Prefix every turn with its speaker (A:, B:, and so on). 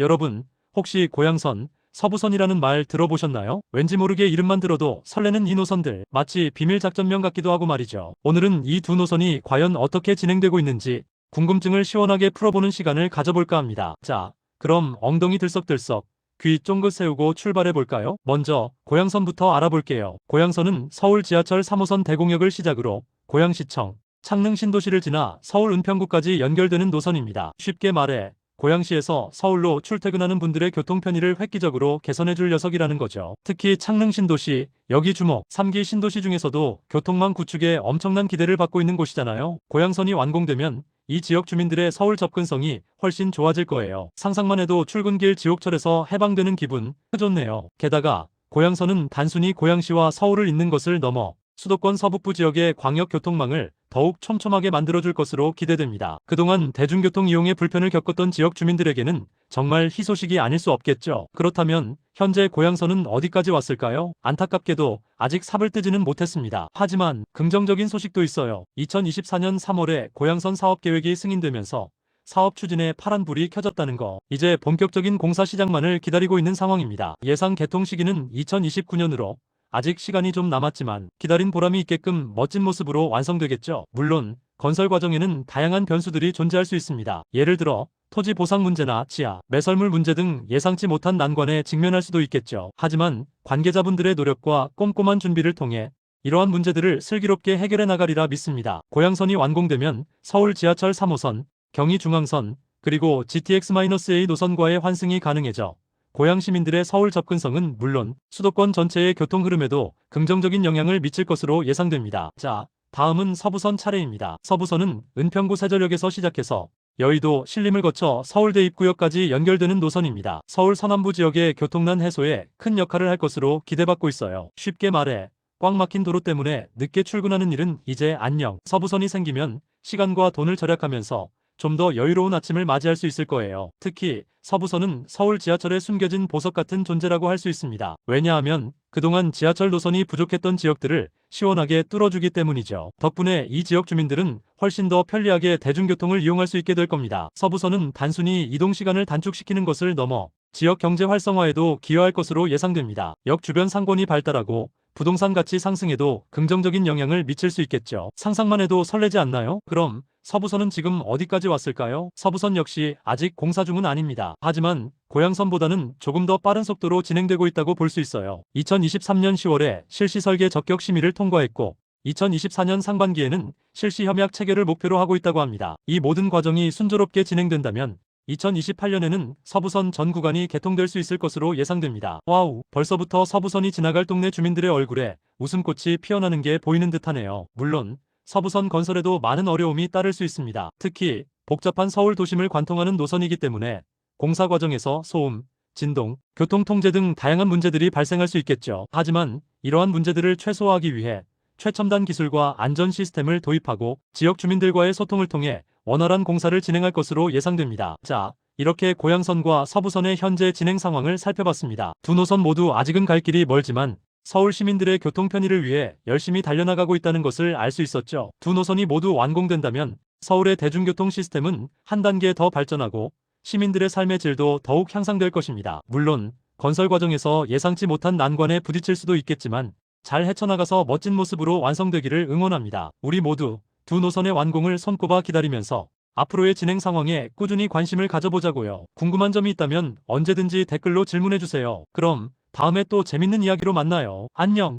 A: 여러분, 혹시 고양선, 서부선이라는 말 들어보셨나요? 왠지 모르게 이름만 들어도 설레는 이 노선들, 마치 비밀작전명 같기도 하고 말이죠. 오늘은 이 두 노선이 과연 어떻게 진행되고 있는지 궁금증을 시원하게 풀어보는 시간을 가져볼까 합니다. 자, 그럼 엉덩이 들썩들썩, 귀 쫑긋 세우고 출발해볼까요? 먼저 고양선부터 알아볼게요. 고양선은 서울 지하철 3호선 대공역을 시작으로 고양시청, 창릉 신도시를 지나 서울 은평구까지 연결되는 노선입니다. 쉽게 말해 고양시에서 서울로 출퇴근하는 분들의 교통 편의를 획기적으로 개선해줄 녀석이라는 거죠. 특히 창릉 신도시, 여기 주목, 3기 신도시 중에서도 교통망 구축에 엄청난 기대를 받고 있는 곳이잖아요. 고양선이 완공되면 이 지역 주민들의 서울 접근성이 훨씬 좋아질 거예요. 상상만 해도 출근길 지옥철에서 해방되는 기분, 좋네요. 게다가 고양선은 단순히 고양시와 서울을 잇는 것을 넘어 수도권 서북부 지역의 광역교통망을 더욱 촘촘하게 만들어줄 것으로 기대됩니다. 그동안 대중교통 이용에 불편을 겪었던 지역 주민들에게는 정말 희소식이 아닐 수 없겠죠. 그렇다면 현재 고양선은 어디까지 왔을까요? 안타깝게도 아직 삽을 뜨지는 못했습니다. 하지만 긍정적인 소식도 있어요. 2024년 3월에 고양선 사업계획이 승인되면서 사업 추진에 파란불이 켜졌다는 거. 이제 본격적인 공사 시작만을 기다리고 있는 상황입니다. 예상 개통 시기는 2029년으로 아직 시간이 좀 남았지만 기다린 보람이 있게끔 멋진 모습으로 완성되겠죠. 물론 건설 과정에는 다양한 변수들이 존재할 수 있습니다. 예를 들어 토지 보상 문제나 지하, 매설물 문제 등 예상치 못한 난관에 직면할 수도 있겠죠. 하지만 관계자분들의 노력과 꼼꼼한 준비를 통해 이러한 문제들을 슬기롭게 해결해 나가리라 믿습니다. 고양선이 완공되면 서울 지하철 3호선, 경의중앙선, 그리고 GTX-A 노선과의 환승이 가능해져 고양 시민들의 서울 접근성은 물론 수도권 전체의 교통 흐름에도 긍정적인 영향을 미칠 것으로 예상됩니다. 자, 다음은 서부선 차례입니다. 서부선은 은평구 세저역에서 시작해서 여의도, 신림을 거쳐 서울대 입구역까지 연결되는 노선입니다. 서울 서남부 지역의 교통난 해소에 큰 역할을 할 것으로 기대받고 있어요. 쉽게 말해 꽉 막힌 도로 때문에 늦게 출근하는 일은 이제 안녕. 서부선이 생기면 시간과 돈을 절약하면서 좀 더 여유로운 아침을 맞이할 수 있을 거예요. 특히 서부선은 서울 지하철에 숨겨진 보석 같은 존재라고 할 수 있습니다. 왜냐하면 그동안 지하철 노선이 부족했던 지역들을 시원하게 뚫어주기 때문이죠. 덕분에 이 지역 주민들은 훨씬 더 편리하게 대중교통을 이용할 수 있게 될 겁니다. 서부선은 단순히 이동 시간을 단축시키는 것을 넘어 지역 경제 활성화에도 기여할 것으로 예상됩니다. 역 주변 상권이 발달하고 부동산 가치 상승에도 긍정적인 영향을 미칠 수 있겠죠. 상상만 해도 설레지 않나요? 그럼 서부선은 지금 어디까지 왔을까요? 서부선 역시 아직 공사 중은 아닙니다. 하지만 고양선보다는 조금 더 빠른 속도로 진행되고 있다고 볼 수 있어요. 2023년 10월에 실시 설계 적격 심의를 통과했고 2024년 상반기에는 실시 협약 체결을 목표로 하고 있다고 합니다. 이 모든 과정이 순조롭게 진행된다면 2028년에는 서부선 전 구간이 개통될 수 있을 것으로 예상됩니다. 와우, 벌써부터 서부선이 지나갈 동네 주민들의 얼굴에 웃음꽃이 피어나는 게 보이는 듯하네요. 물론 서부선 건설에도 많은 어려움이 따를 수 있습니다. 특히 복잡한 서울 도심을 관통하는 노선이기 때문에 공사 과정에서 소음, 진동, 교통 통제 등 다양한 문제들이 발생할 수 있겠죠. 하지만 이러한 문제들을 최소화하기 위해 최첨단 기술과 안전 시스템을 도입하고 지역 주민들과의 소통을 통해 원활한 공사를 진행할 것으로 예상됩니다. 자, 이렇게 고양선과 서부선의 현재 진행 상황을 살펴봤습니다. 두 노선 모두 아직은 갈 길이 멀지만 서울 시민들의 교통 편의를 위해 열심히 달려나가고 있다는 것을 알 수 있었죠. 두 노선이 모두 완공된다면 서울의 대중교통 시스템은 한 단계 더 발전하고 시민들의 삶의 질도 더욱 향상될 것입니다. 물론 건설 과정에서 예상치 못한 난관에 부딪힐 수도 있겠지만 잘 헤쳐나가서 멋진 모습으로 완성되기를 응원합니다. 우리 모두 두 노선의 완공을 손꼽아 기다리면서 앞으로의 진행 상황에 꾸준히 관심을 가져보자고요. 궁금한 점이 있다면 언제든지 댓글로 질문해주세요. 그럼 다음에 또 재밌는 이야기로 만나요. 안녕.